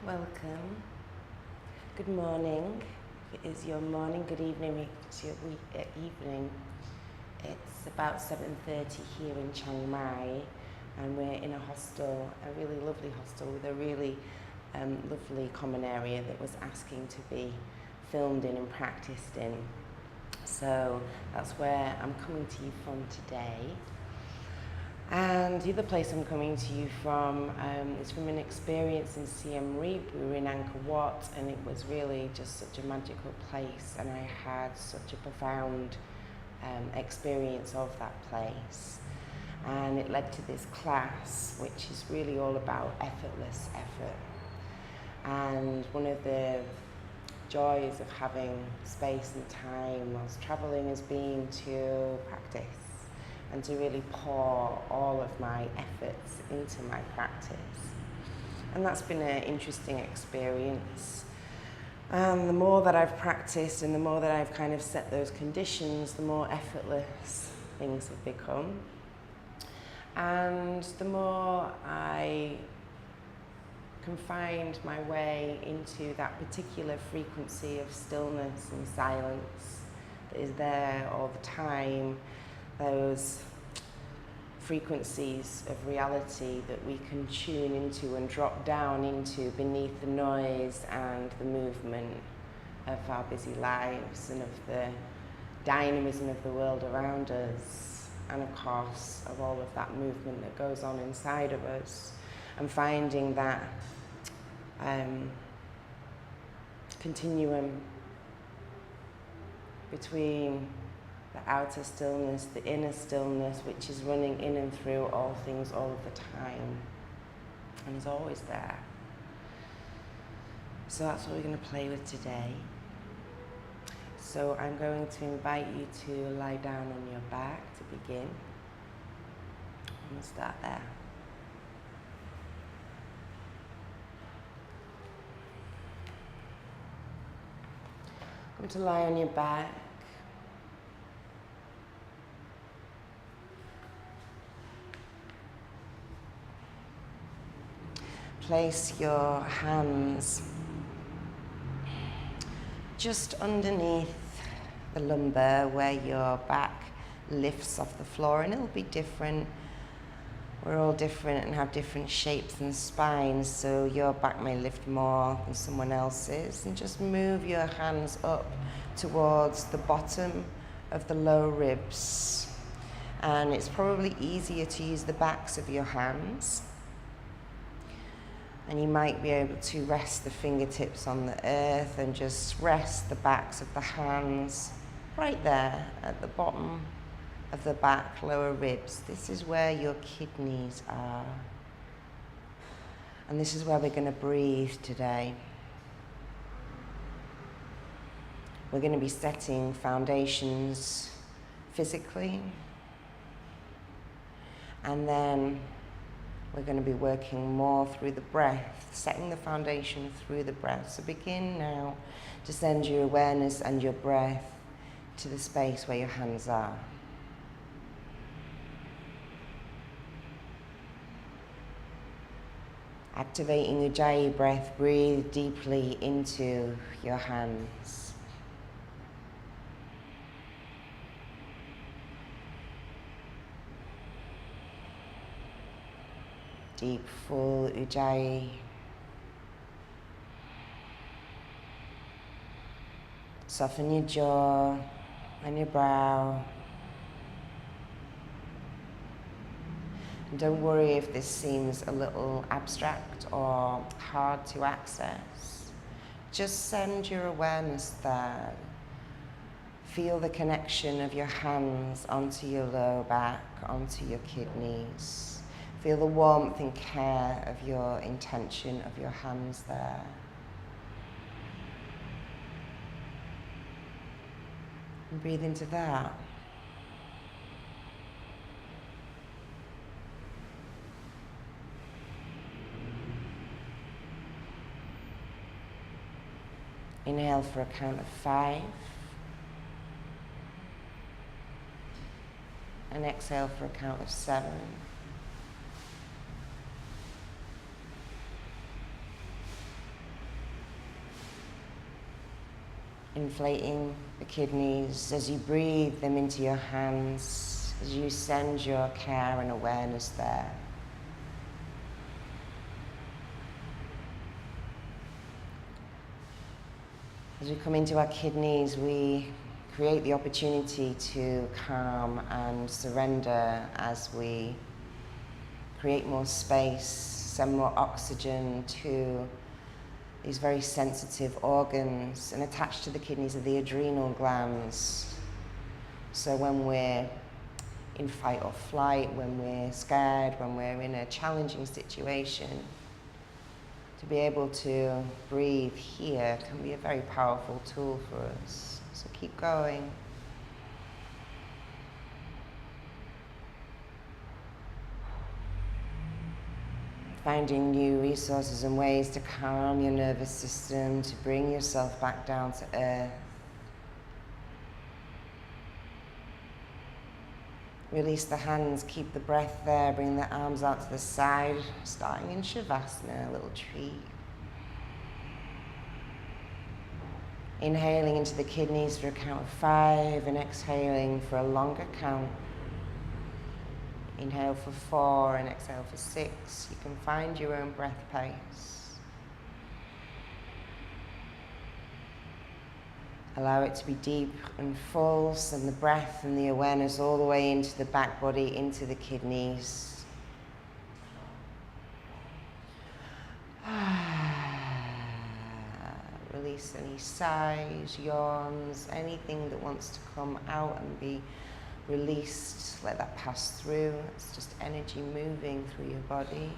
Welcome. Good morning. It is your morning. Good evening. It's your evening. It's about 7:30 here in Chiang Mai, and we're in a hostel, a really lovely hostel with a really lovely common area that was asking to be filmed in and practiced in. So that's where I'm coming to you from today. And the other place I'm coming to you from is from an experience in Siem Reap. We were in Angkor Wat, and it was really just such a magical place, and I had such a profound experience of that place. And it led to this class, which is really all about effortless effort. And one of the joys of having space and time whilst traveling has been to practice and to really pour all of my efforts into my practice. And that's been an interesting experience. And the more that I've practiced and the more that I've kind of set those conditions, the more effortless things have become. And the more I can find my way into that particular frequency of stillness and silence that is there all the time, those frequencies of reality that we can tune into and drop down into beneath the noise and the movement of our busy lives and of the dynamism of the world around us, and of course of all of that movement that goes on inside of us, and finding that continuum between the outer stillness, the inner stillness, which is running in and through all things all of the time and is always there. So that's what we're going to play with today. So I'm going to invite you to lie down on your back to begin. We'll start there. Come to lie on your back. Place your hands just underneath the lumbar where your back lifts off the floor, and it'll be different. We're all different and have different shapes and spines, so your back may lift more than someone else's. And just move your hands up towards the bottom of the lower ribs. And it's probably easier to use the backs of your hands. And you might be able to rest the fingertips on the earth and just rest the backs of the hands right there at the bottom of the back, lower ribs. This is where your kidneys are. And this is where we're going to breathe today. We're going to be setting foundations physically. And then we're going to be working more through the breath, setting the foundation through the breath. So begin now to send your awareness and your breath to the space where your hands are. Activating Ujjayi breath, breathe deeply into your hands. Deep, full Ujjayi. Soften your jaw and your brow. And don't worry if this seems a little abstract or hard to access. Just send your awareness there. Feel the connection of your hands onto your lower back, onto your kidneys. Feel the warmth and care of your intention of your hands there. And breathe into that. Inhale for a count of 5. And exhale for a count of 7. inflating the kidneys as you breathe them into your hands, as you send your care and awareness there. As we come into our kidneys, we create the opportunity to calm and surrender as we create more space, send more oxygen to these very sensitive organs, and attached to the kidneys are the adrenal glands. So when we're in fight or flight, when we're scared, when we're in a challenging situation, to be able to breathe here can be a very powerful tool for us. So keep going. Finding new resources and ways to calm your nervous system, to bring yourself back down to earth. Release the hands, keep the breath there, bring the arms out to the side, starting in Shavasana, a little tree. Inhaling into the kidneys for a count of 5 and exhaling for a longer count. Inhale for 4 and exhale for 6. You can find your own breath pace. Allow it to be deep and full. Send the breath and the awareness all the way into the back body, into the kidneys. Release any sighs, yawns, anything that wants to come out and be released. Let that pass through. It's just energy moving through your body.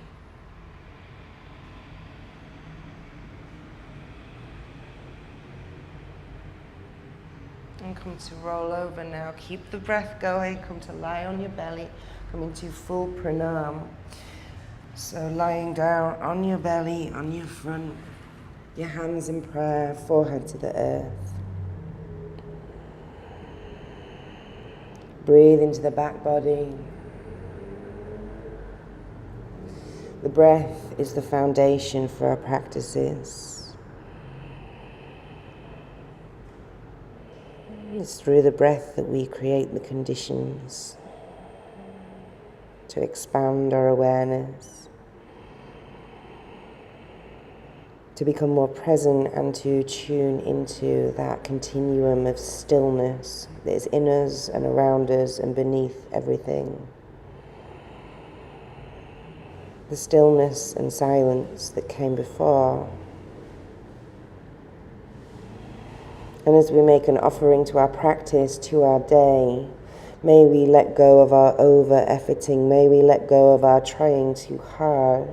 And come to roll over now. Keep the breath going. Come to lie on your belly. Come into full pranam. So lying down on your belly, on your front, your hands in prayer, forehead to the earth. Breathe into the back body. The breath is the foundation for our practices. It's through the breath that we create the conditions to expand our awareness, to become more present and to tune into that continuum of stillness that is in us and around us and beneath everything. The stillness and silence that came before. And as we make an offering to our practice, to our day, may we let go of our over-efforting, may we let go of our trying too hard.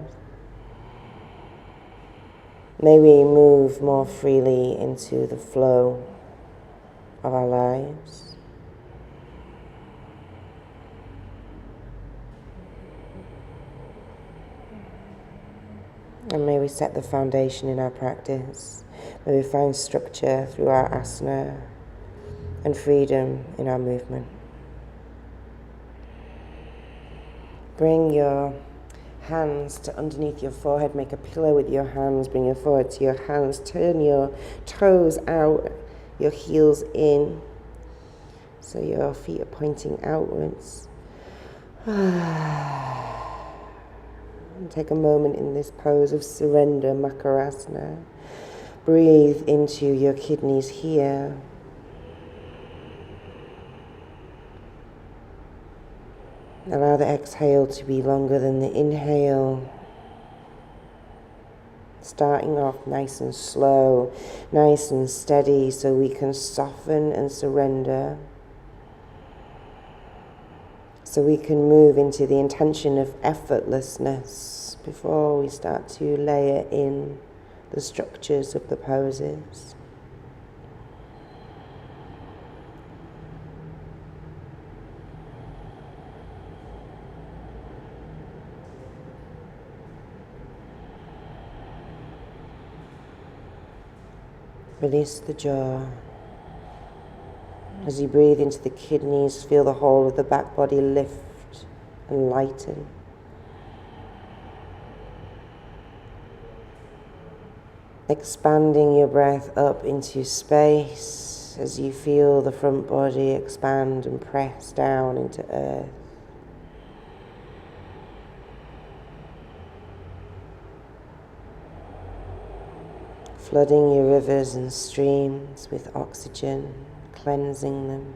May we move more freely into the flow of our lives. And may we set the foundation in our practice. May we find structure through our asana and freedom in our movement. Bring your hands to underneath your forehead. Make a pillow with your hands. Bring your forehead to your hands. Turn your toes out, your heels in, so your feet are pointing outwards. And take a moment in this pose of surrender, Makarasana. Breathe into your kidneys here. Allow the exhale to be longer than the inhale. Starting off nice and slow, nice and steady, so we can soften and surrender. So we can move into the intention of effortlessness before we start to layer in the structures of the poses. Release the jaw. As you breathe into the kidneys, feel the whole of the back body lift and lighten. expanding your breath up into space as you feel the front body expand and press down into earth. Flooding your rivers and streams with oxygen, cleansing them.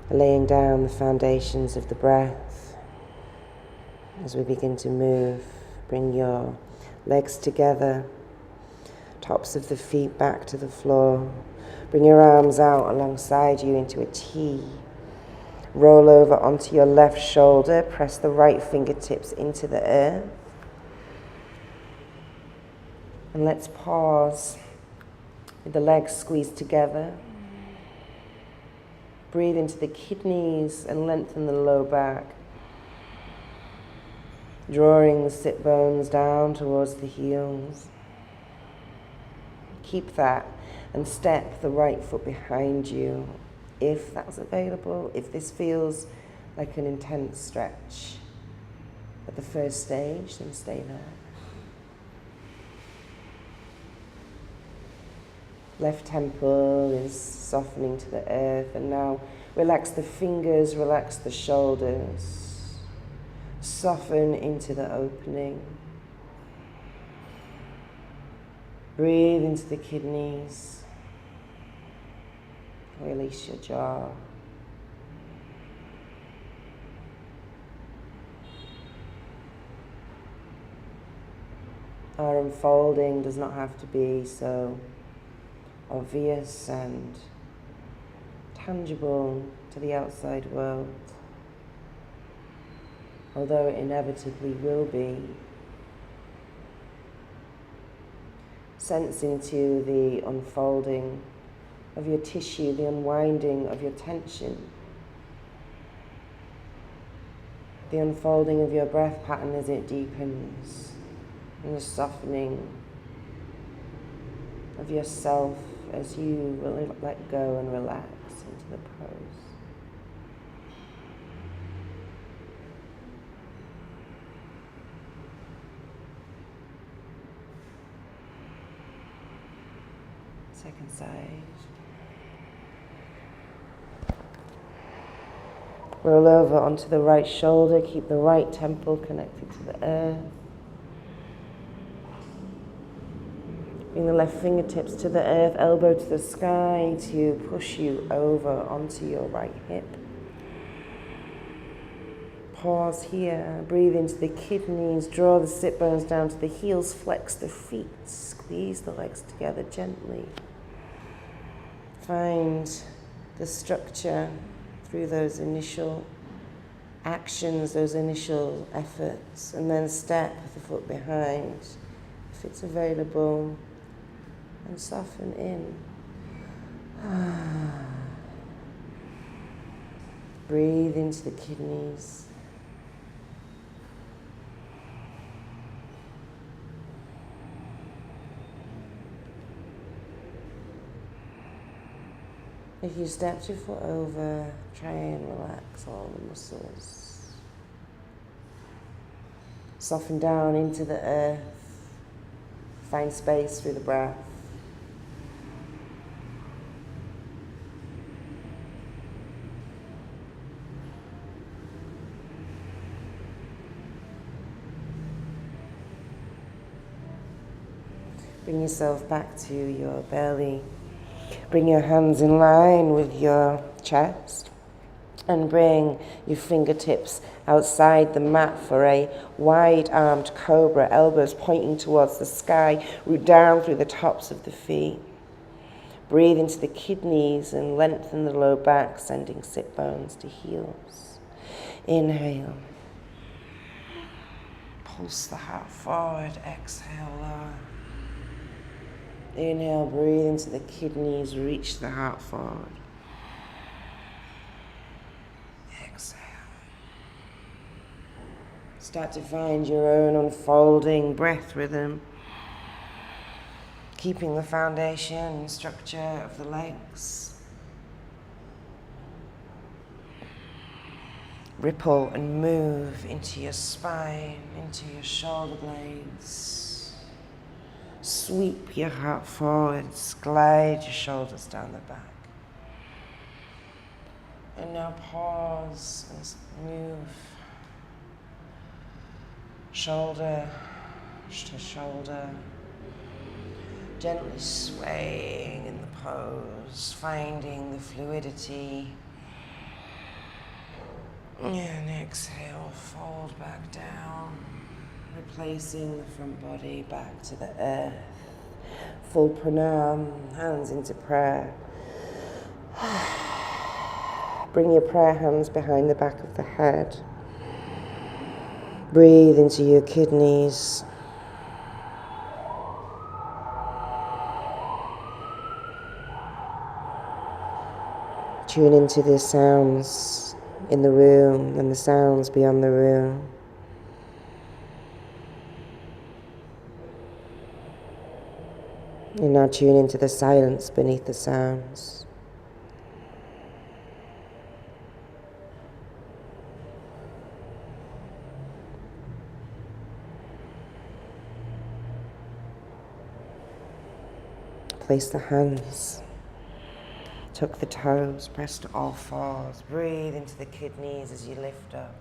Laying down the foundations of the breath. As we begin to move, bring your legs together, tops of the feet back to the floor. Bring your arms out alongside you into a T. Roll over onto your left shoulder, press the right fingertips into the earth. And let's pause with the legs squeezed together. Breathe into the kidneys and lengthen the low back. Drawing the sit bones down towards the heels. Keep that and step the right foot behind you if that's available, if this feels like an intense stretch at the first stage, then stay there. Left temple is softening to the earth, and now relax the fingers, relax the shoulders. Soften into the opening. Breathe into the kidneys. Release your jaw. Our unfolding does not have to be so obvious and tangible to the outside world, although it inevitably will be. Sense into the unfolding of your tissue, the unwinding of your tension, the unfolding of your breath pattern as it deepens, and the softening of yourself as you really let go and relax into the pose. Second side. Roll over onto the right shoulder, keep the right temple connected to the earth. Bring the left fingertips to the earth, elbow to the sky to push you over onto your right hip. Pause here, breathe into the kidneys, draw the sit bones down to the heels, flex the feet, squeeze the legs together gently. Find the structure through those initial actions, those initial efforts, and then step the foot behind if it's available. And soften in. Breathe into the kidneys. If you stepped your foot over, try and relax all the muscles. Soften down into the earth. Find space through the breath. Bring yourself back to your belly. Bring your hands in line with your chest and bring your fingertips outside the mat for a wide-armed cobra, elbows pointing towards the sky, root down through the tops of the feet. Breathe into the kidneys and lengthen the low back, sending sit bones to heels. Inhale. Pulse the heart forward, exhale lower. Inhale, breathe into the kidneys, reach the heart forward. Exhale. Start to find your own unfolding breath rhythm, keeping the foundation and structure of the legs. Ripple and move into your spine, into your shoulder blades. Sweep your heart forwards, glide your shoulders down the back. And now pause and move shoulder to shoulder, gently swaying in the pose, finding the fluidity. And exhale, fold back down, replacing the front body back to the earth. Full pranam, hands into prayer. Bring your prayer hands behind the back of the head. Breathe into your kidneys. Tune into the sounds in the room and the sounds beyond the room. And now tune into the silence beneath the sounds. Place the hands, tuck the toes, press to all fours. Breathe into the kidneys as you lift up.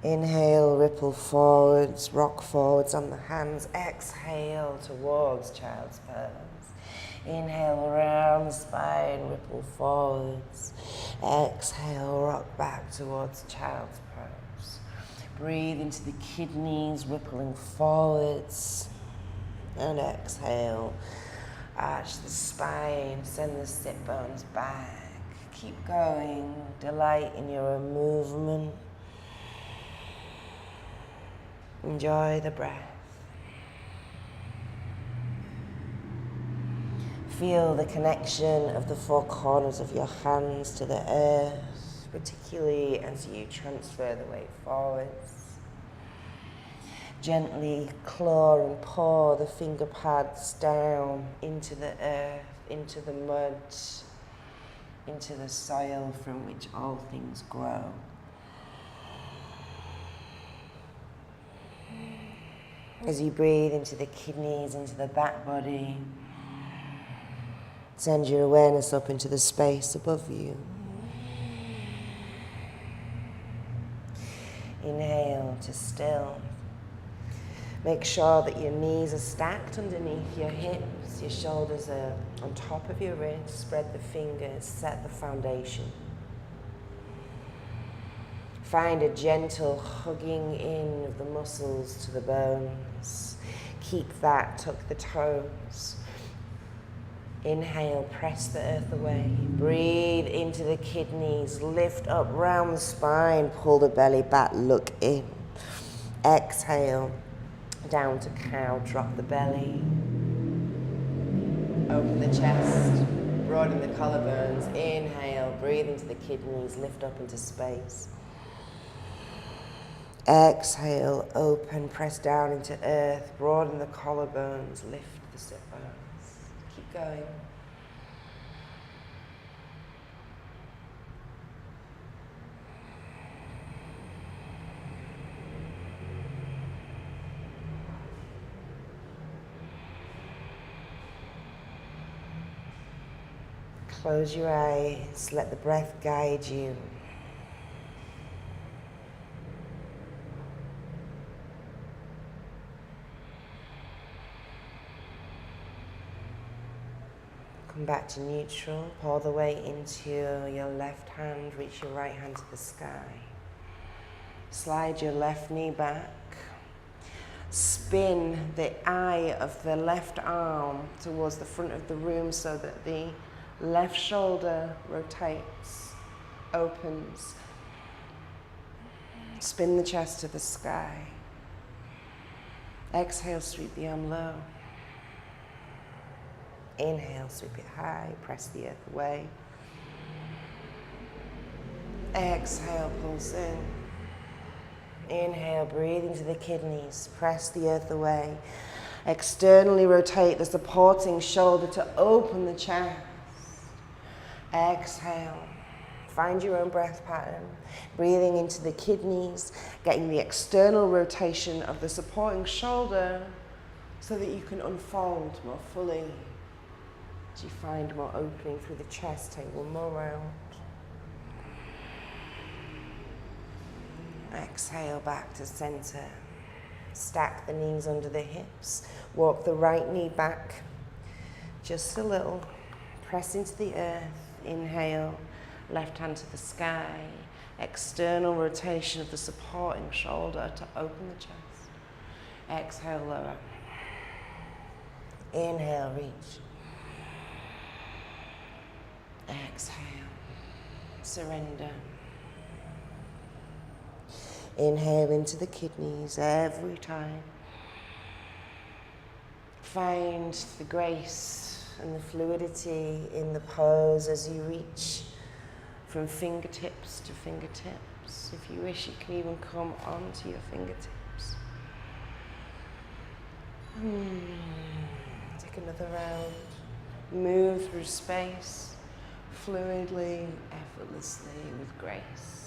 Inhale, ripple forwards, rock forwards on the hands. Exhale towards child's pose. Inhale around the spine, ripple forwards. Exhale, rock back towards child's pose. Breathe into the kidneys, rippling forwards. And exhale, arch the spine, send the sit bones back. Keep going, delight in your own movement. Enjoy the breath. Feel the connection of the four corners of your hands to the earth, particularly as you transfer the weight forwards. Gently claw and paw the finger pads down into the earth, into the mud, into the soil from which all things grow. As you breathe into the kidneys, into the back body, send your awareness up into the space above you. Inhale to still. Make sure that your knees are stacked underneath your hips, your shoulders are on top of your wrists, spread the fingers, set the foundation. Find a gentle hugging in of the muscles to the bones. Keep that, tuck the toes. Inhale, press the earth away. Breathe into the kidneys, lift up round the spine, pull the belly back, look in. Exhale. Down to cow, drop the belly. Open the chest, broaden the collarbones. Inhale, breathe into the kidneys, lift up into space. Exhale, open, press down into earth, broaden the collarbones, lift the sit bones. Keep going. Close your eyes, let the breath guide you. Come back to neutral, pour the weight into your left hand, reach your right hand to the sky. Slide your left knee back. Spin the eye of the left arm towards the front of the room so that the left shoulder rotates, opens. Spin the chest to the sky. Exhale, sweep the arm low. Inhale, sweep it high, press the earth away. Exhale, pulse in. Inhale, breathe into the kidneys, press the earth away. Externally rotate the supporting shoulder to open the chest. Exhale, Find your own breath pattern. Breathing into the kidneys, getting the external rotation of the supporting shoulder so that you can unfold more fully. As you find more opening through the chest, take one more round. Exhale back to center. Stack the knees under the hips. Walk the right knee back just a little. Press into the earth. Inhale. Left hand to the sky. External rotation of the supporting shoulder to open the chest. Exhale, lower. Inhale, reach. Exhale. Surrender. Inhale into the kidneys every time. Find the grace and the fluidity in the pose as you reach from fingertips to fingertips. If you wish, you can even come onto your fingertips. Take another round. Move through space, fluidly, effortlessly, with grace.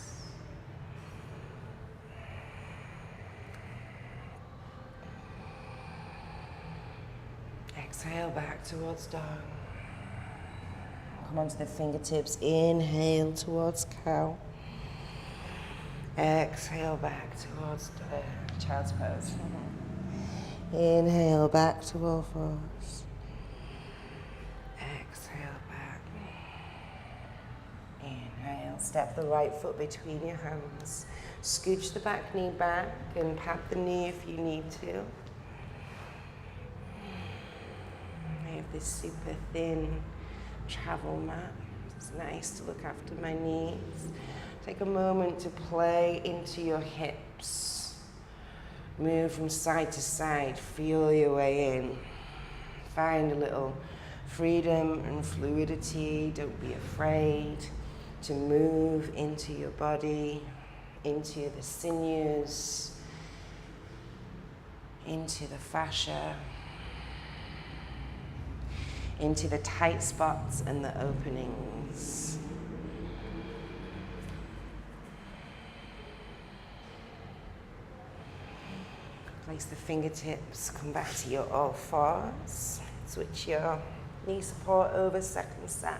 Exhale back towards dog. Come onto the fingertips. Inhale towards cow. Exhale back towards child's pose. Inhale back to all fours. Exhale back. Inhale. Step the right foot between your hands. Scooch the back knee back and pat the knee if you need to. I have this super thin travel mat. It's nice to look after my knees. Take a moment to play into your hips. Move from side to side. Feel your way in. Find a little freedom and fluidity. Don't be afraid to move into your body, into the sinews, into the fascia, into the tight spots and the openings. Place the fingertips, come back to your all fours. Switch your knee support over second side.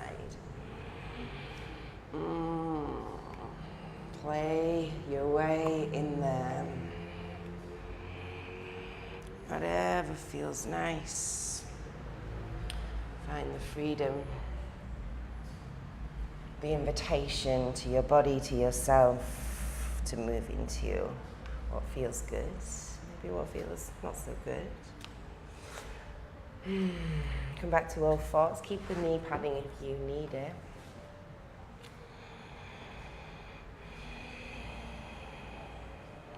Play your way in there. Whatever feels nice. Find the freedom, the invitation to your body, to yourself, to move into what feels good, maybe what feels not so good. Come back to all fours. Keep the knee padding if you need it.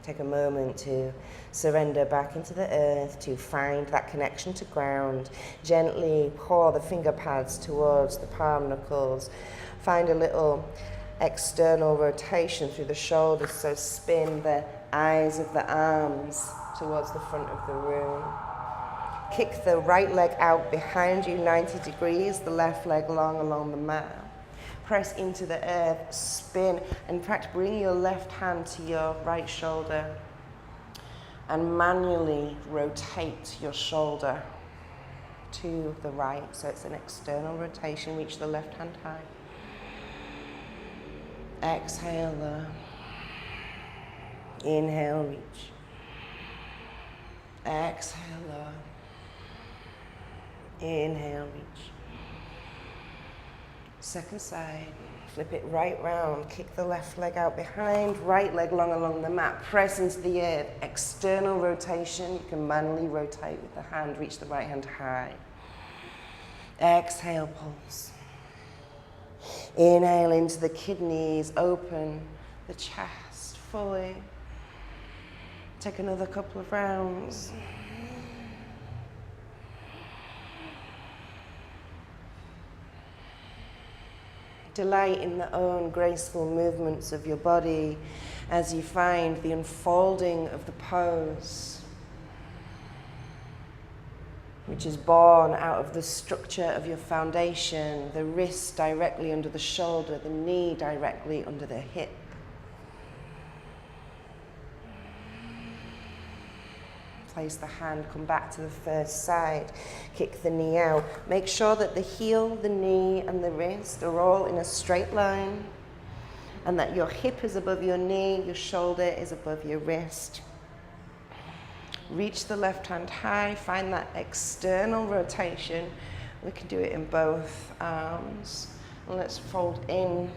Take a moment to surrender back into the earth, to find that connection to ground. Gently pour the finger pads towards the palm knuckles. Find a little external rotation through the shoulders, so spin the eyes of the arms towards the front of the room. Kick the right leg out behind you 90 degrees, the left leg long along the mat. Press into the earth, spin, in fact, bring your left hand to your right shoulder and manually rotate your shoulder to the right. So it's an external rotation. Reach the left hand high. Exhale, low. Inhale, reach. Exhale, low. Inhale, reach. Second side, flip it right round, kick the left leg out behind, right leg long along the mat, press into the earth, external rotation, you can manually rotate with the hand, reach the right hand high. Exhale, pulse. Inhale into the kidneys, open the chest fully. Take another couple of rounds. Delight in the own graceful movements of your body as you find the unfolding of the pose. which is born out of the structure of your foundation, the wrist directly under the shoulder, the knee directly under the hip. Place the hand, come back to the first side, kick the knee out. Make sure that the heel, the knee, and the wrist are all in a straight line, and that your hip is above your knee, your shoulder is above your wrist. Reach the left hand high, find that external rotation. We can do it in both arms. And let's fold in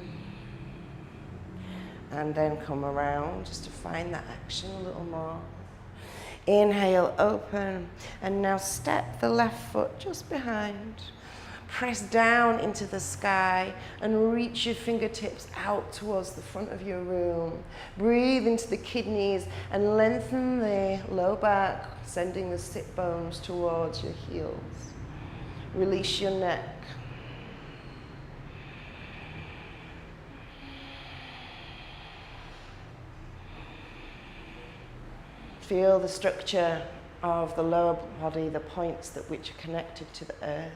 and then come around just to find that action a little more. Inhale, open, and now step the left foot just behind. Press down into the sky and reach your fingertips out towards the front of your room. Breathe into the kidneys and lengthen the low back, sending the sit bones towards your heels. Release your neck. Feel the structure of the lower body, the points that which are connected to the earth.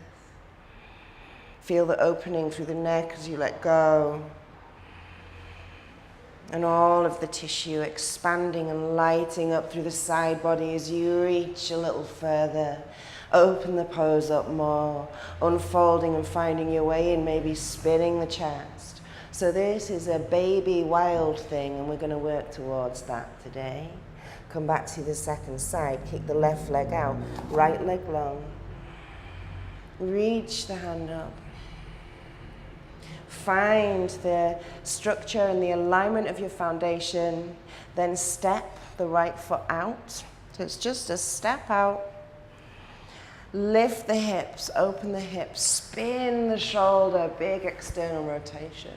Feel the opening through the neck as you let go. And all of the tissue expanding and lighting up through the side body as you reach a little further. Open the pose up more, unfolding and finding your way in, maybe spinning the chest. So this is a baby wild thing, and we're going to work towards that today. Come back to the second side, kick the left leg out, right leg long. Reach the hand up. Find the structure and the alignment of your foundation, then step the right foot out. So it's just a step out. Lift the hips, open the hips, spin the shoulder, big external rotation.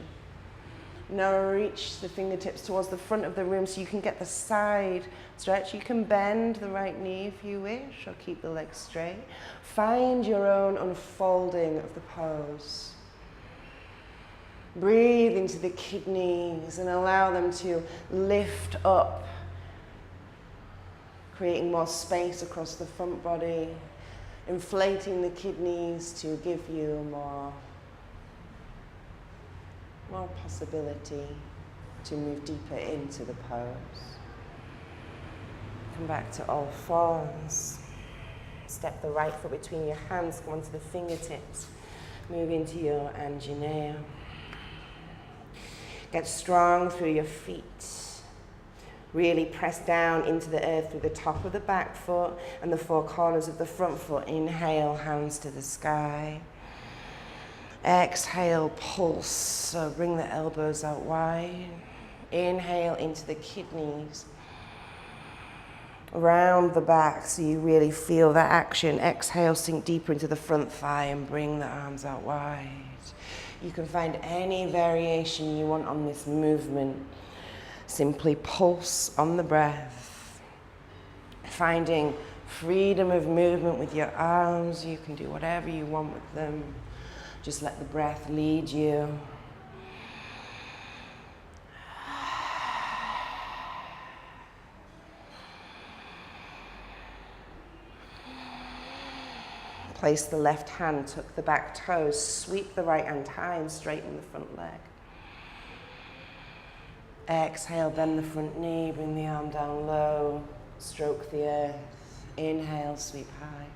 Now reach the fingertips towards the front of the room so you can get the side stretch. You can bend the right knee if you wish, or keep the legs straight. Find your own unfolding of the pose. Breathe into the kidneys and allow them to lift up, creating more space across the front body, inflating the kidneys to give you more possibility to move deeper into the pose. Come back to all fours. Step the right foot between your hands, come onto the fingertips. Move into your Anjaneyam. Get strong through your feet. Really press down into the earth through the top of the back foot and the four corners of the front foot. Inhale, hands to the sky. Exhale, pulse, so bring the elbows out wide. Inhale into the kidneys. Round the back so you really feel that action. Exhale, sink deeper into the front thigh and bring the arms out wide. You can find any variation you want on this movement. Simply pulse on the breath. Finding freedom of movement with your arms. You can do whatever you want with them. Just let the breath lead you. Place the left hand, tuck the back toes, sweep the right hand high and straighten the front leg. Exhale, bend the front knee, bring the arm down low, stroke the earth. Inhale, sweep high.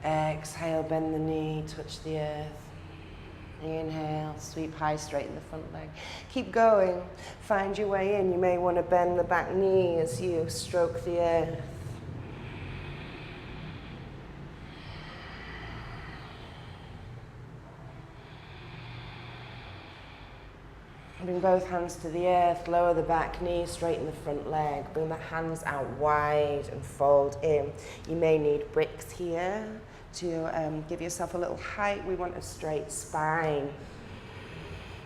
Exhale, bend the knee, touch the earth. Inhale, sweep high, straighten the front leg. Keep going, find your way in. You may want to bend the back knee as you stroke the earth. Bring both hands to the earth, lower the back knee, straighten the front leg. Bring the hands out wide and fold in. You may need bricks here to give yourself a little height. We want a straight spine.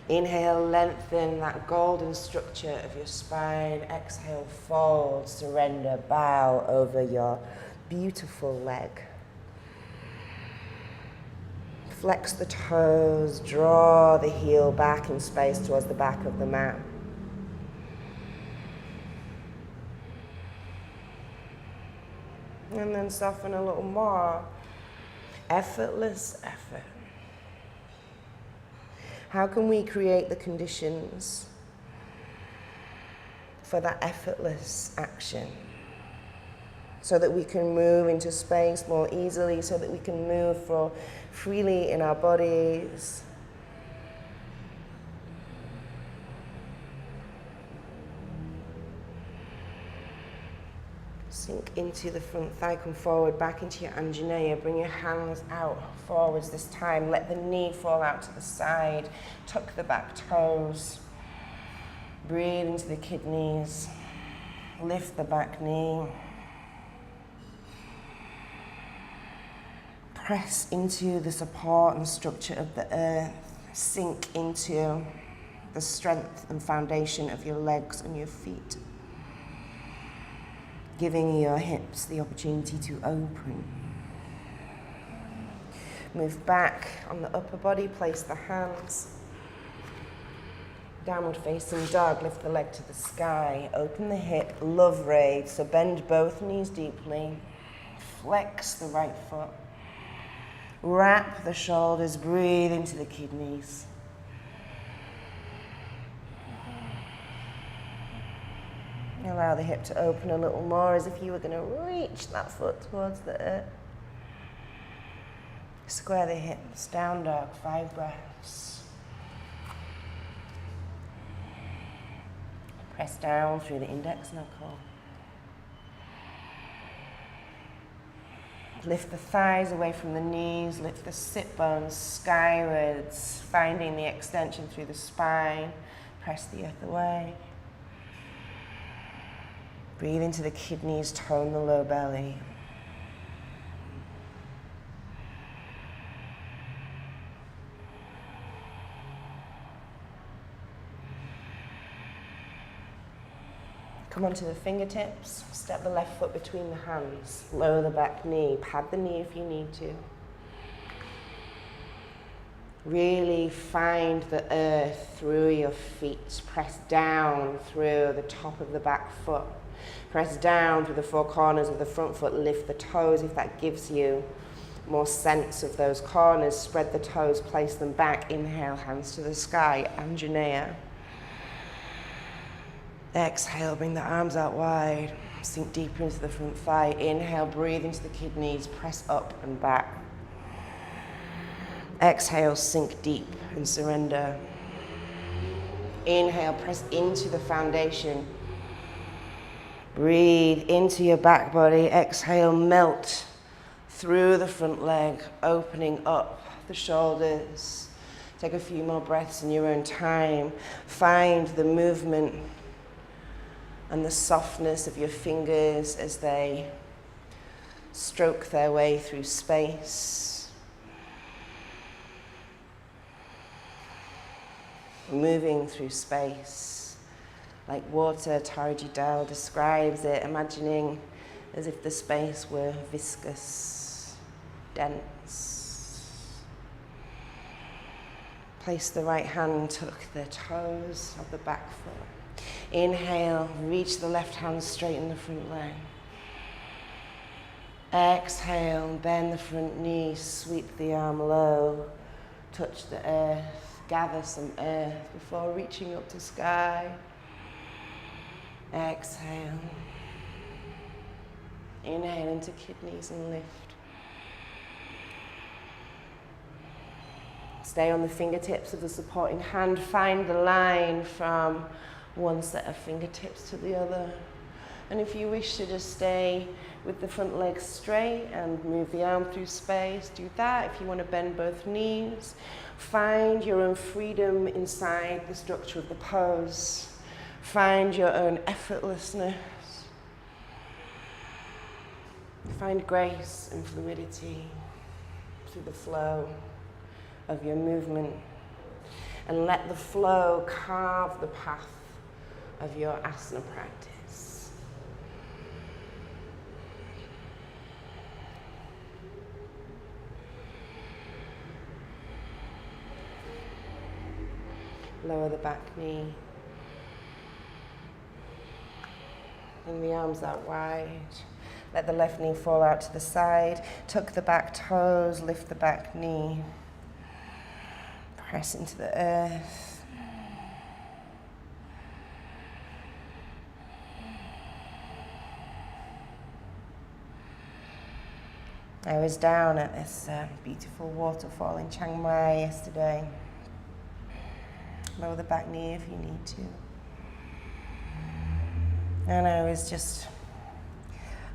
Inhale, lengthen that golden structure of your spine. Exhale, fold, surrender, bow over your beautiful leg. Flex the toes, draw the heel back in space towards the back of the mat. And then soften a little more. Effortless effort. How can we create the conditions for that effortless action so that we can move into space more easily, so that we can move freely in our bodies? Sink into the front thigh, come forward, back into your Anjaneya. Bring your hands out forwards this time. Let the knee fall out to the side. Tuck the back toes. Breathe into the kidneys. Lift the back knee. Press into the support and structure of the earth. Sink into the strength and foundation of your legs and your feet, giving your hips the opportunity to open. Move back on the upper body, place the hands. Downward facing dog, lift the leg to the sky. Open the hip, love raise, so bend both knees deeply. Flex the right foot. Wrap the shoulders, breathe into the kidneys. Allow the hip to open a little more as if you were going to reach that foot towards the earth. Square the hips, down dog, 5 breaths. Press down through the index knuckle. Lift the thighs away from the knees, lift the sit bones skywards, finding the extension through the spine. Press the earth away. Breathe into the kidneys, tone the low belly. Come onto the fingertips, step the left foot between the hands, lower the back knee, pad the knee if you need to. Really find the earth through your feet. Press down through the top of the back foot. Press down through the 4 corners of the front foot. Lift the toes if that gives you more sense of those corners. Spread the toes, place them back. Inhale, hands to the sky, Anjaneya. Exhale, bring the arms out wide. Sink deeper into the front thigh. Inhale, breathe into the kidneys. Press up and back. Exhale, sink deep and surrender. Inhale, press into the foundation. Breathe into your back body. Exhale, melt through the front leg, opening up the shoulders. Take a few more breaths in your own time. Find the movement and the softness of your fingers as they stroke their way through space. Moving through space. Like water, Taraji Dal describes it, imagining as if the space were viscous, dense. Place the right hand, tuck the toes of the back foot. Inhale, reach the left hand, straighten the front leg. Exhale, bend the front knee, sweep the arm low, touch the earth, gather some earth before reaching up to sky. Exhale. Inhale into kidneys and lift. Stay on the fingertips of the supporting hand. Find the line from one set of fingertips to the other. And if you wish to just stay with the front leg straight and move the arm through space, do that. If you want to bend both knees, find your own freedom inside the structure of the pose. Find your own effortlessness. Find grace and fluidity through the flow of your movement. And let the flow carve the path of your asana practice. Lower the back knee. Bring the arms out wide. Let the left knee fall out to the side. Tuck the back toes, lift the back knee. Press into the earth. I was down at this beautiful waterfall in Chiang Mai yesterday. Lower the back knee if you need to. And I was just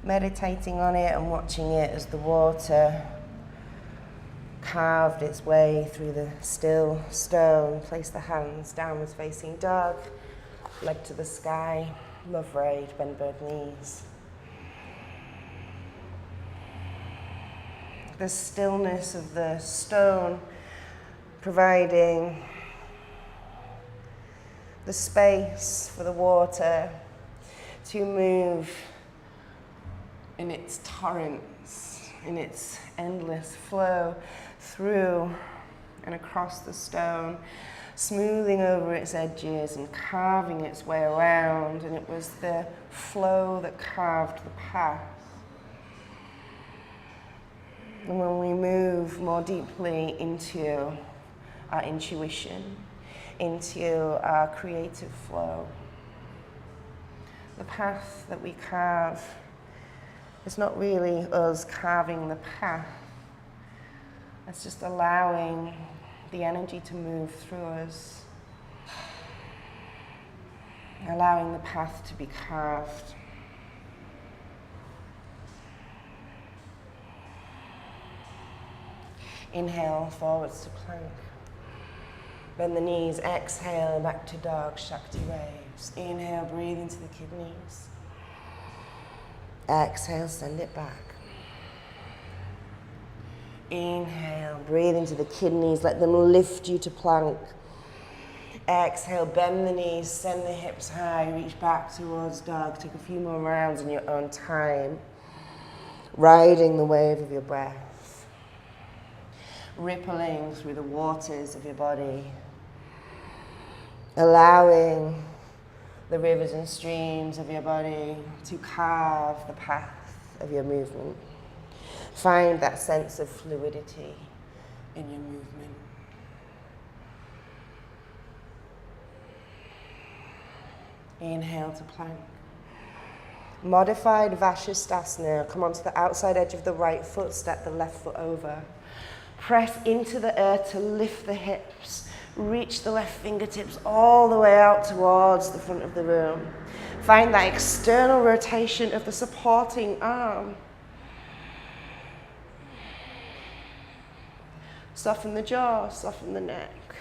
meditating on it and watching it as the water carved its way through the still stone. Place the hands downwards facing dog, leg to the sky, love raid, bend both knees. The stillness of the stone providing the space for the water to move in its torrents, in its endless flow through and across the stone, smoothing over its edges and carving its way around. And it was the flow that carved the path. And when we move more deeply into our intuition, into our creative flow, the path that we carve is not really us carving the path. It's just allowing the energy to move through us, allowing the path to be carved. Inhale, forwards to plank. Bend the knees, exhale, back to dog, Shakti waves. Inhale, breathe into the kidneys. Exhale, send it back. Inhale, breathe into the kidneys, let them lift you to plank. Exhale, bend the knees, send the hips high, reach back towards dog. Take a few more rounds in your own time, riding the wave of your breath. Rippling through the waters of your body, allowing the rivers and streams of your body to carve the path of your movement. Find that sense of fluidity in your movement. Inhale to plank. Modified Vashisthasana. Come onto the outside edge of the right foot, step the left foot over. Press into the earth to lift the hips. Reach the left fingertips all the way out towards the front of the room. Find that external rotation of the supporting arm. Soften the jaw, soften the neck.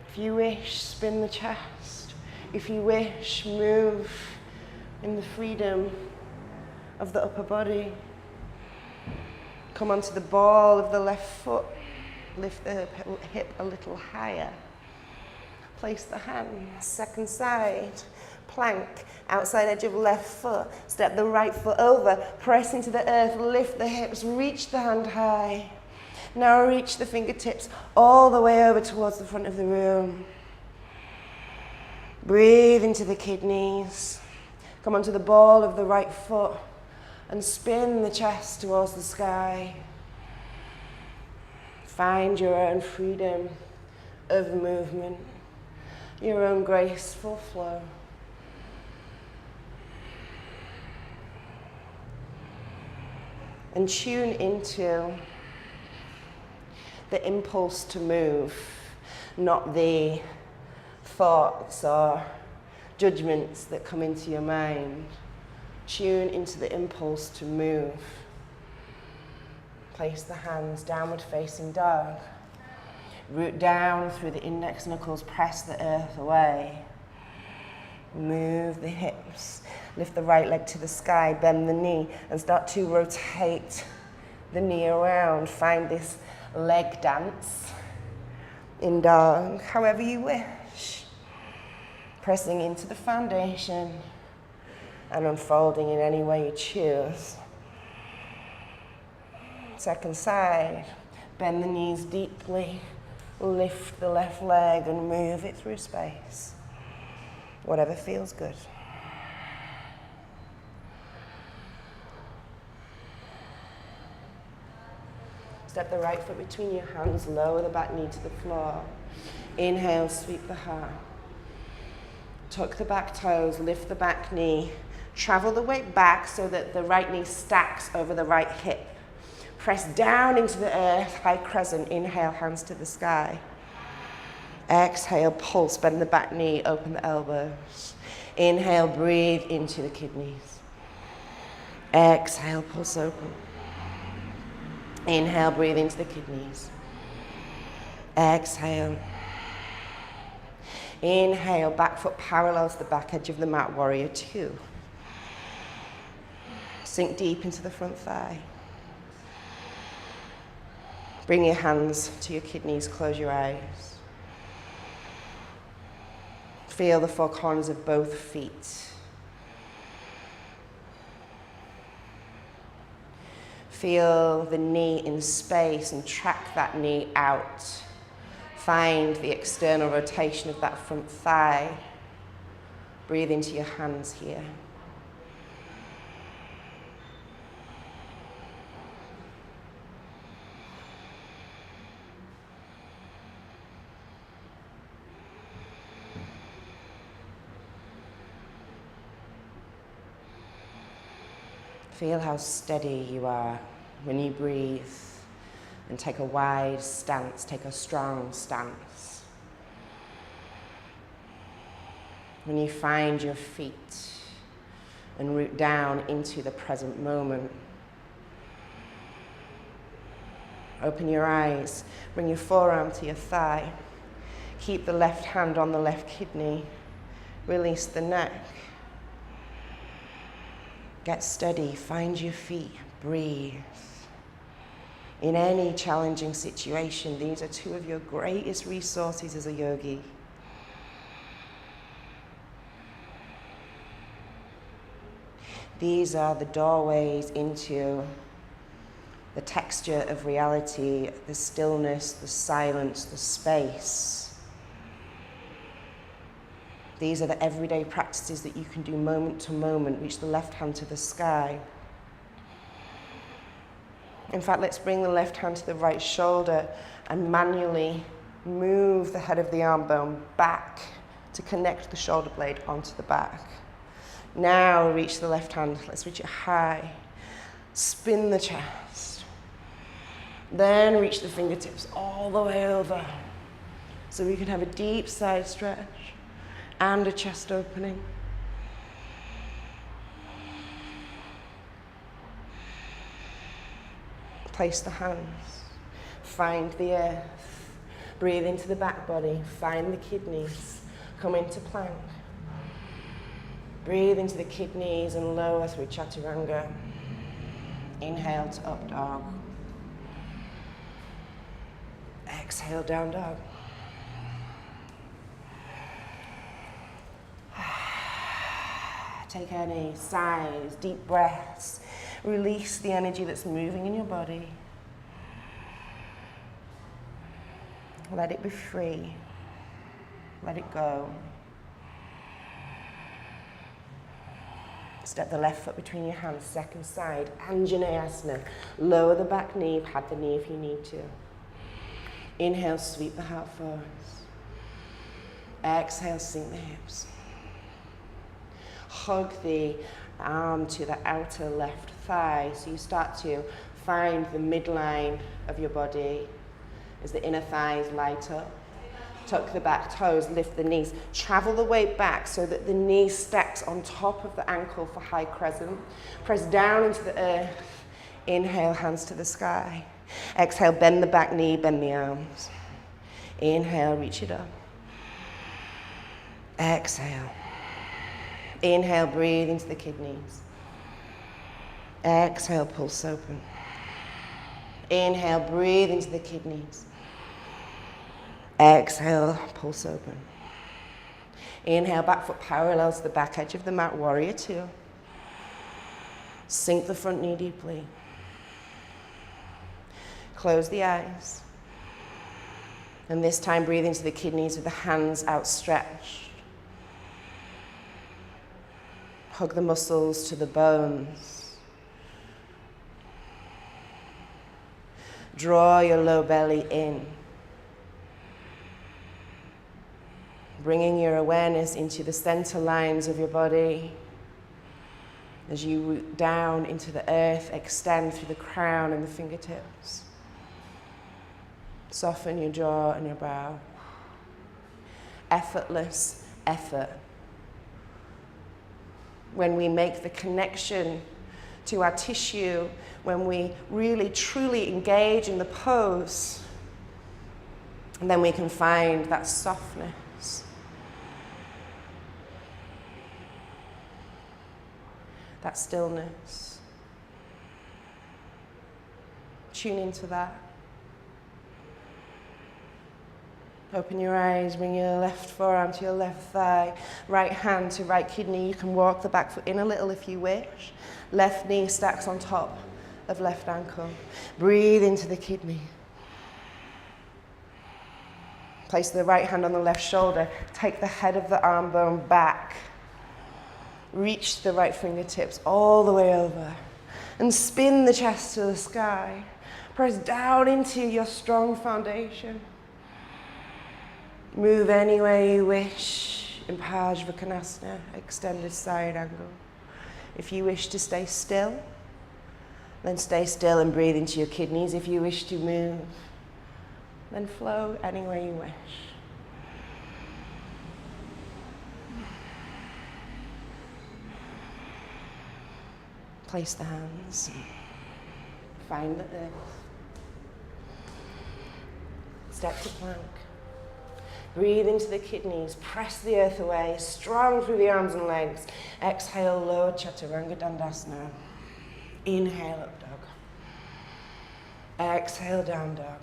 If you wish, spin the chest. If you wish, move in the freedom of the upper body. Come onto the ball of the left foot. Lift the hip a little higher. Place the hands, second side. Plank, outside edge of left foot. Step the right foot over. Press into the earth, lift the hips, reach the hand high. Now reach the fingertips all the way over towards the front of the room. Breathe into the kidneys. Come onto the ball of the right foot and spin the chest towards the sky. Find your own freedom of movement, your own graceful flow. And tune into the impulse to move, not the thoughts or judgments that come into your mind. Tune into the impulse to move. Place the hands downward facing dog. Root down through the index knuckles, press the earth away. Move the hips. Lift the right leg to the sky, bend the knee, and start to rotate the knee around. Find this leg dance in dog, however you wish. Pressing into the foundation and unfolding in any way you choose. Second side, bend the knees deeply, lift the left leg and move it through space. Whatever feels good. Step the right foot between your hands, lower the back knee to the floor. Inhale, sweep the heart. Tuck the back toes, lift the back knee. Travel the weight back so that the right knee stacks over the right hip. Press down into the earth, high crescent. Inhale, hands to the sky. Exhale, pulse, bend the back knee, open the elbows. Inhale, breathe into the kidneys. Exhale, pulse open. Inhale, breathe into the kidneys. Exhale. Inhale, back foot parallels the back edge of the mat, warrior two. Sink deep into the front thigh. Bring your hands to your kidneys, close your eyes. Feel the four corners of both feet. Feel the knee in space and track that knee out. Find the external rotation of that front thigh. Breathe into your hands here. Feel how steady you are when you breathe and take a wide stance, take a strong stance. When you find your feet and root down into the present moment. Open your eyes, bring your forearm to your thigh. Keep the left hand on the left kidney. Release the neck. Get steady, find your feet, breathe. In any challenging situation, these are two of your greatest resources as a yogi. These are the doorways into the texture of reality, the stillness, the silence, the space. These are the everyday practices that you can do moment to moment. Reach the left hand to the sky. In fact, let's bring the left hand to the right shoulder and manually move the head of the arm bone back to connect the shoulder blade onto the back. Now reach the left hand. Let's reach it high. Spin the chest. Then reach the fingertips all the way over. So we can have a deep side stretch and a chest opening. Place the hands, find the earth, breathe into the back body, find the kidneys, come into plank. Breathe into the kidneys and lower through chaturanga. Inhale to up dog. Exhale, down dog. Take any sighs, deep breaths. Release the energy that's moving in your body. Let it be free. Let it go. Step the left foot between your hands, second side, Anjaneyasana. Lower the back knee, pad the knee if you need to. Inhale, sweep the heart forwards. Exhale, sink the hips. Hug the arm to the outer left thigh, so you start to find the midline of your body as the inner thighs light up. Tuck the back toes, lift the knees. Travel the weight back so that the knee stacks on top of the ankle for high crescent. Press down into the earth. Inhale, hands to the sky. Exhale, bend the back knee, bend the arms. Inhale, reach it up. Exhale. Inhale, breathe into the kidneys. Exhale, pulse open. Inhale, breathe into the kidneys. Exhale, pulse open. Inhale, back foot parallels the back edge of the mat, warrior two. Sink the front knee deeply. Close the eyes. And this time breathe into the kidneys with the hands outstretched. Hug the muscles to the bones. Draw your low belly in. Bringing your awareness into the center lines of your body. As you root down into the earth, extend through the crown and the fingertips. Soften your jaw and your brow. Effortless effort. When we make the connection to our tissue, when we really truly engage in the pose, and then we can find that softness. That stillness. Tune into that. Open your eyes, bring your left forearm to your left thigh, right hand to right kidney. You can walk the back foot in a little if you wish. Left knee stacks on top of left ankle. Breathe into the kidney. Place the right hand on the left shoulder. Take the head of the arm bone back. Reach the right fingertips all the way over. And spin the chest to the sky. Press down into your strong foundation. Move any way you wish in Parsvakonasana, extended side angle. If you wish to stay still, then stay still and breathe into your kidneys. If you wish to move, then flow any way you wish. Place the hands. Find the earth. Step to plank. Breathe into the kidneys, press the earth away, strong through the arms and legs. Exhale, lower Chaturanga Dandasana. Inhale, up dog. Exhale, down dog.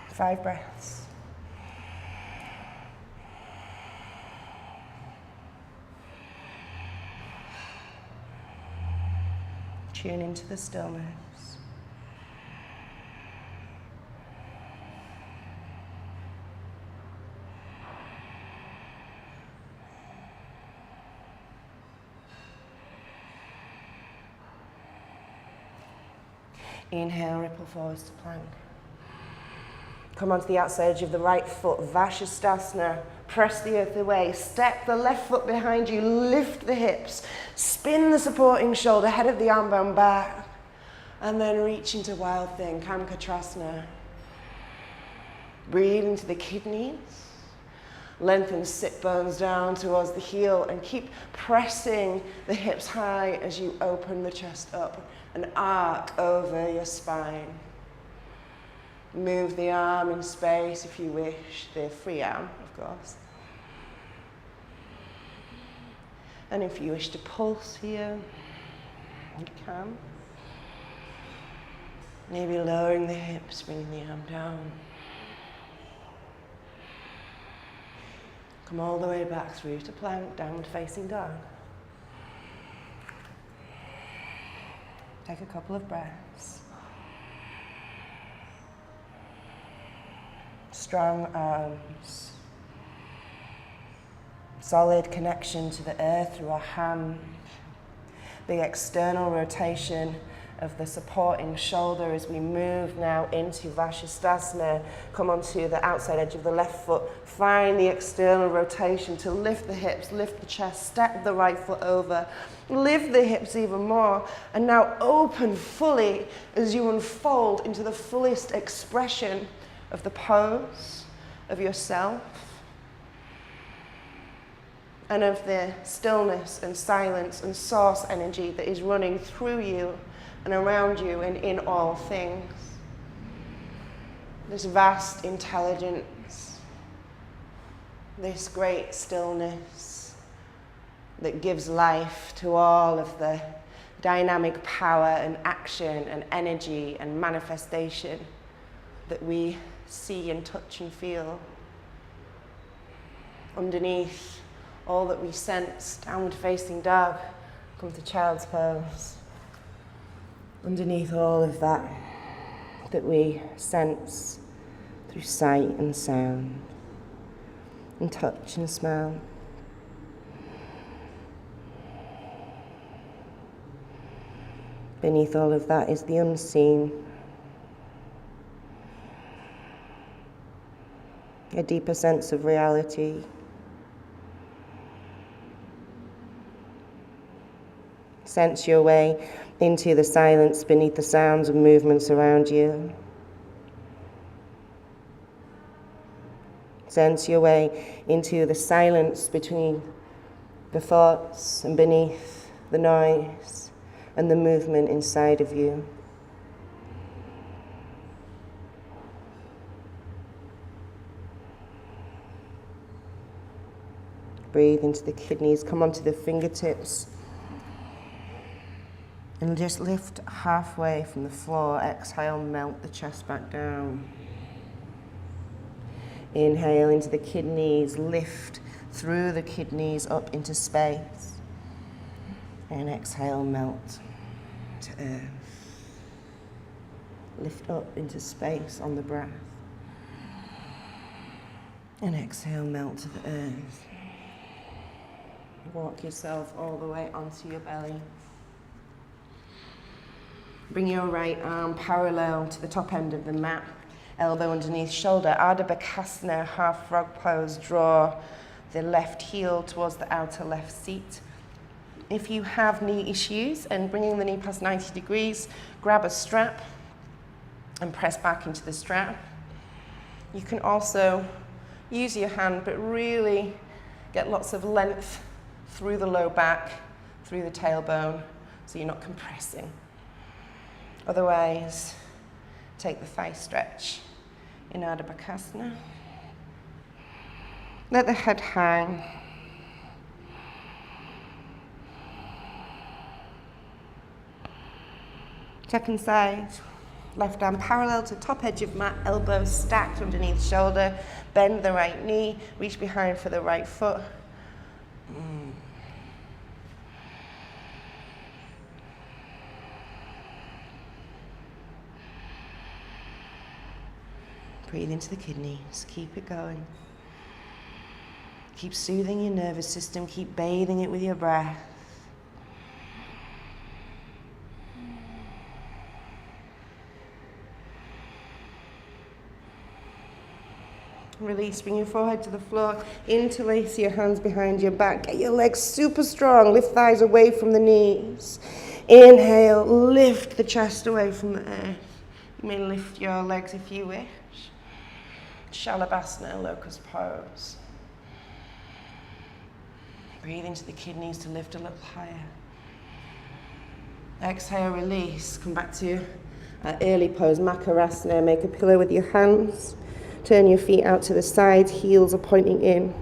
5 breaths. Tune into the stillness. Inhale, ripple forwards to plank. Come onto the outside edge of the right foot, Vashisthasana. Press the earth away. Step the left foot behind you, lift the hips. Spin the supporting shoulder, head of the arm bone back. And then reach into Wild Thing, Kamkatrasana. Breathe into the kidneys. Lengthen sit bones down towards the heel and keep pressing the hips high as you open the chest up and arc over your spine. Move the arm in space if you wish, the free arm, of course. And if you wish to pulse here, you can. Maybe lowering the hips, bringing the arm down. Come all the way back through to plank, downward facing dog. Take a couple of breaths. Strong arms. Solid connection to the earth through our hand. The external rotation of the supporting shoulder as we move now into Vashisthasana. Come onto the outside edge of the left foot. Find the external rotation to lift the hips, lift the chest, step the right foot over, lift the hips even more, and now open fully as you unfold into the fullest expression of the pose of yourself and of the stillness and silence and source energy that is running through you and around you and in all things. This vast intelligence, this great stillness that gives life to all of the dynamic power and action and energy and manifestation that we see and touch and feel. Underneath all that we sense, downward facing dog, come to child's pose. Underneath all of that we sense through sight and sound and touch and smell. Beneath all of that is the unseen. A deeper sense of reality. Sense your way into the silence beneath the sounds and movements around you. Sense your way into the silence between the thoughts and beneath the noise and the movement inside of you. Breathe into the kidneys, come onto the fingertips. And just lift halfway from the floor. Exhale, melt the chest back down. Inhale into the kidneys, lift through the kidneys up into space. And exhale, melt to earth. Lift up into space on the breath. And exhale, melt to the earth. Walk yourself all the way onto your belly. Bring your right arm parallel to the top end of the mat, elbow underneath shoulder, Ardha Bakasana, half frog pose. Draw the left heel towards the outer left seat. If you have knee issues and bringing the knee past 90 degrees, grab a strap and press back into the strap. You can also use your hand, but really get lots of length through the low back, through the tailbone, so you're not compressing. Otherwise, take the thigh stretch in Ardha Bakasana. Let the head hang. Second side, left arm parallel to top edge of mat, elbows stacked underneath shoulder. Bend the right knee, reach behind for the right foot. Breathe into the kidneys, keep it going. Keep soothing your nervous system, keep bathing it with your breath. Release, bring your forehead to the floor, interlace your hands behind your back, get your legs super strong, lift thighs away from the knees. Inhale, lift the chest away from the earth. You may lift your legs if you wish. Shalabhasana, locust pose. Breathe into the kidneys to lift a little higher. Exhale, release. Come back to early pose, Makarasana. Make a pillow with your hands. Turn your feet out to the sides, heels are pointing in.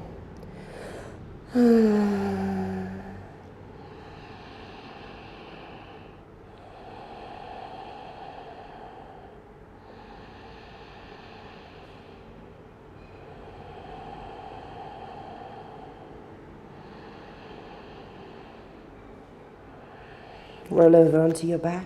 Roll over onto your back.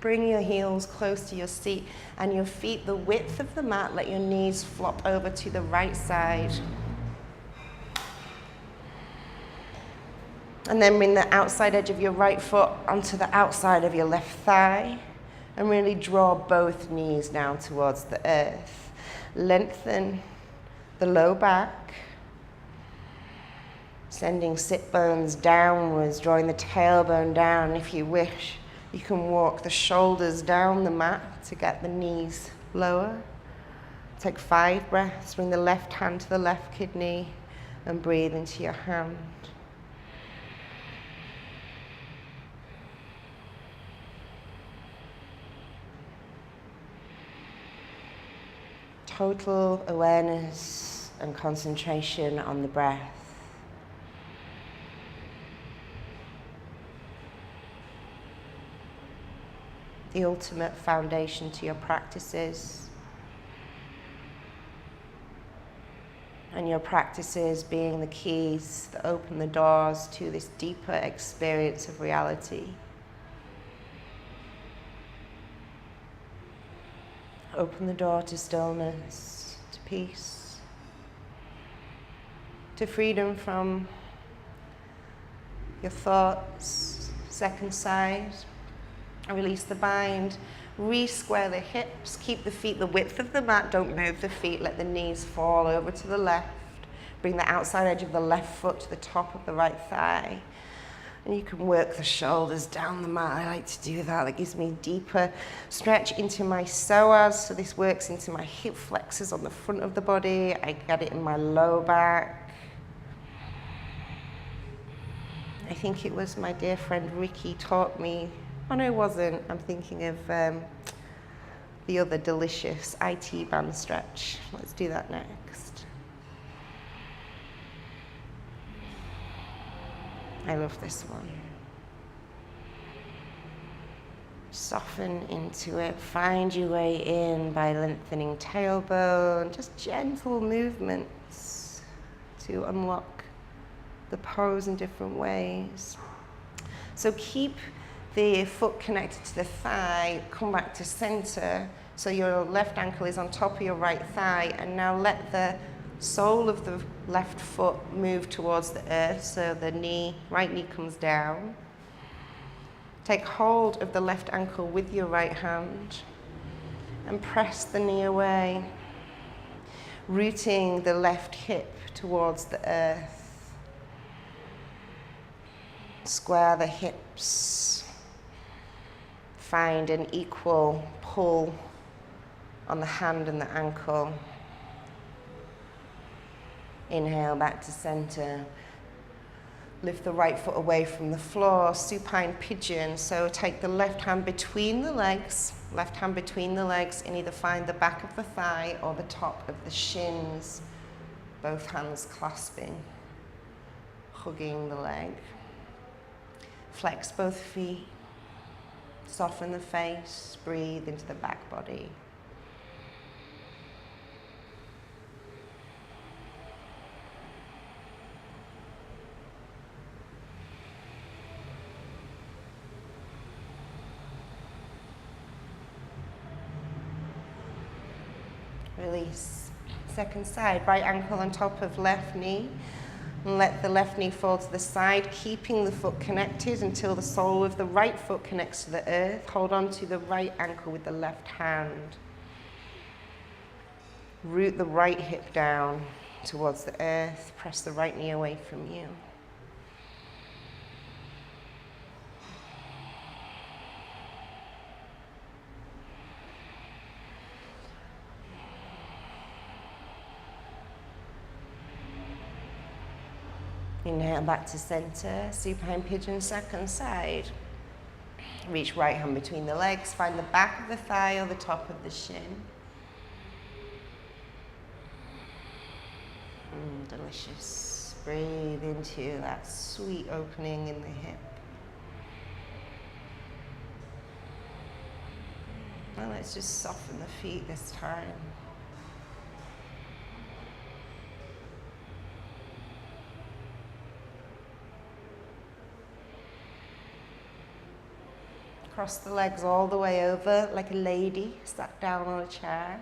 Bring your heels close to your seat and your feet the width of the mat. Let your knees flop over to the right side. And then bring the outside edge of your right foot onto the outside of your left thigh. And really draw both knees down towards the earth. Lengthen the low back. Sending sit bones downwards, drawing the tailbone down. If you wish, you can walk the shoulders down the mat to get the knees lower. Take 5 breaths. Bring the left hand to the left kidney and breathe into your hand. Total awareness and concentration on the breath. The ultimate foundation to your practices. And your practices being the keys that open the doors to this deeper experience of reality. Open the door to stillness, to peace, to freedom from your thoughts. Second side. Release the bind. Re-square the hips. Keep the feet the width of the mat. Don't move the feet. Let the knees fall over to the left. Bring the outside edge of the left foot to the top of the right thigh. And you can work the shoulders down the mat. I like to do that. That gives me deeper stretch into my psoas. So this works into my hip flexors on the front of the body. I get it in my low back. I think it was my dear friend Ricky taught me. Oh no, it wasn't. I'm thinking of the other delicious IT band stretch. Let's do that next. I love this one. Soften into it. Find your way in by lengthening tailbone. Just gentle movements to unlock the pose in different ways. So keep the foot connected to the thigh. Come back to center. So your left ankle is on top of your right thigh. And now let the sole of the left foot move towards the earth, so the right knee comes down. Take hold of the left ankle with your right hand and press the knee away, rooting the left hip towards the earth. Square the hips. Find an equal pull on the hand and the ankle. Inhale back to center. Lift the right foot away from the floor, supine pigeon. So take the left hand between the legs, and either find the back of the thigh or the top of the shins. Both hands clasping, hugging the leg. Flex both feet. Soften the face. Breathe into the back body. Release. Second side, right ankle on top of left knee. And let the left knee fall to the side, keeping the foot connected until the sole of the right foot connects to the earth. Hold on to the right ankle with the left hand. Root the right hip down towards the earth. Press the right knee away from you. Inhale back to center, supine pigeon, second side. Reach right hand between the legs, find the back of the thigh or the top of the shin. Delicious. Breathe into that sweet opening in the hip. And let's just soften the feet this time. Cross the legs all the way over like a lady sat down on a chair.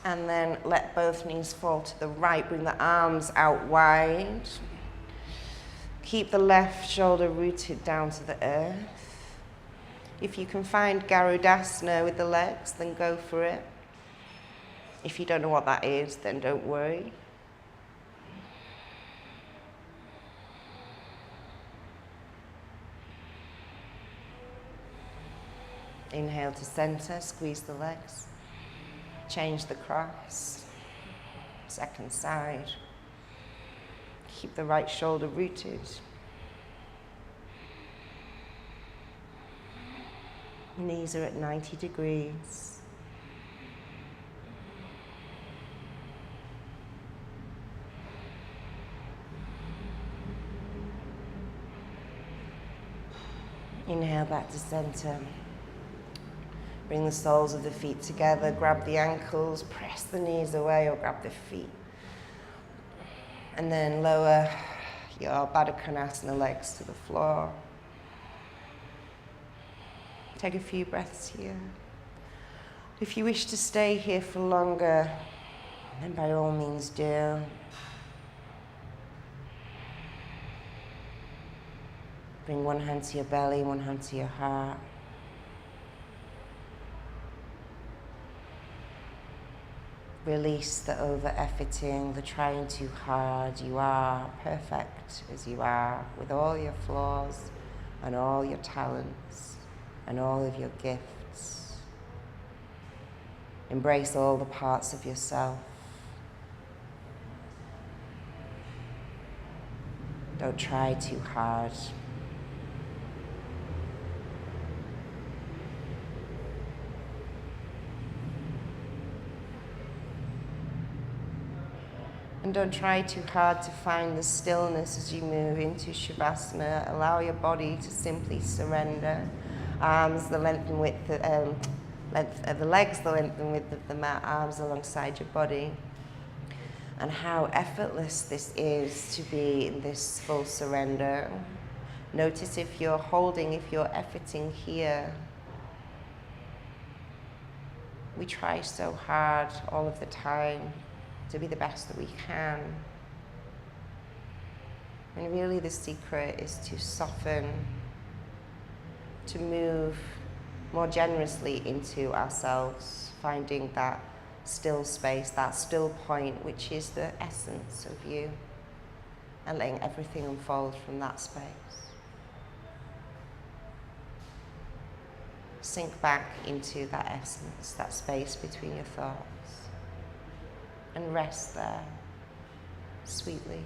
And then let both knees fall to the right. Bring the arms out wide. Keep the left shoulder rooted down to the earth. If you can find Garudasana with the legs, then go for it. If you don't know what that is, then don't worry. Inhale to center, squeeze the legs. Change the cross. Second side. Keep the right shoulder rooted. Knees are at 90 degrees. Inhale back to center. Bring the soles of the feet together, grab the ankles, press the knees away or grab the feet. And then lower your Baddha Konasana legs to the floor. Take a few breaths here. If you wish to stay here for longer, then by all means do. Bring one hand to your belly, one hand to your heart. Release the over-efforting, the trying too hard. You are perfect as you are, with all your flaws and all your talents and all of your gifts. Embrace all the parts of yourself. Don't try too hard. And don't try too hard to find the stillness as you move into Shavasana. Allow your body to simply surrender. Arms the length and width, the legs the length and width of the mat, arms alongside your body. And how effortless this is to be in this full surrender. Notice if you're holding, if you're efforting here. We try so hard all of the time to be the best that we can. And really the secret is to soften, to move more generously into ourselves, finding that still space, that still point, which is the essence of you, and letting everything unfold from that space. Sink back into that essence, that space between your thoughts, and rest there sweetly.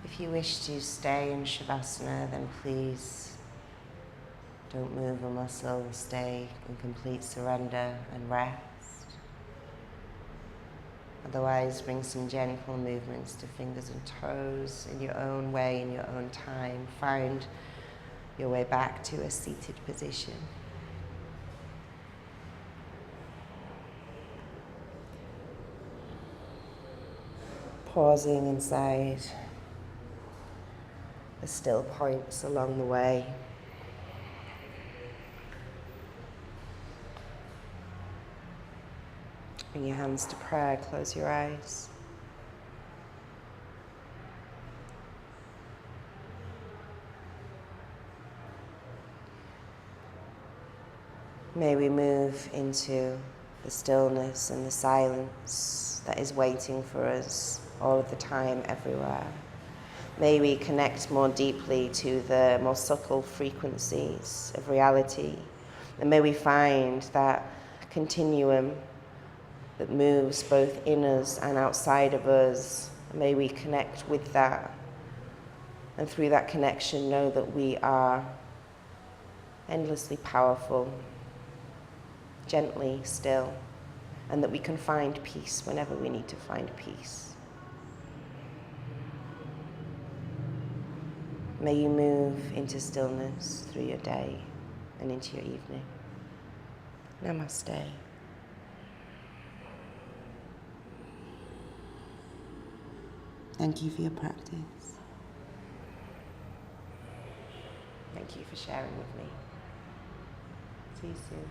If you wish to stay in Shavasana, then please don't move a muscle. Stay in complete surrender and rest. Otherwise, bring some gentle movements to fingers and toes in your own way, in your own time. Find your way back to a seated position. Pausing inside the still points along the way. Bring your hands to prayer, close your eyes. May we move into the stillness and the silence that is waiting for us all of the time, everywhere. May we connect more deeply to the more subtle frequencies of reality. And may we find that continuum that moves both in us and outside of us. May we connect with that. And through that connection, know that we are endlessly powerful, gently still, and that we can find peace whenever we need to find peace. May you move into stillness through your day and into your evening. Namaste. Thank you for your practice. Thank you for sharing with me. See you soon.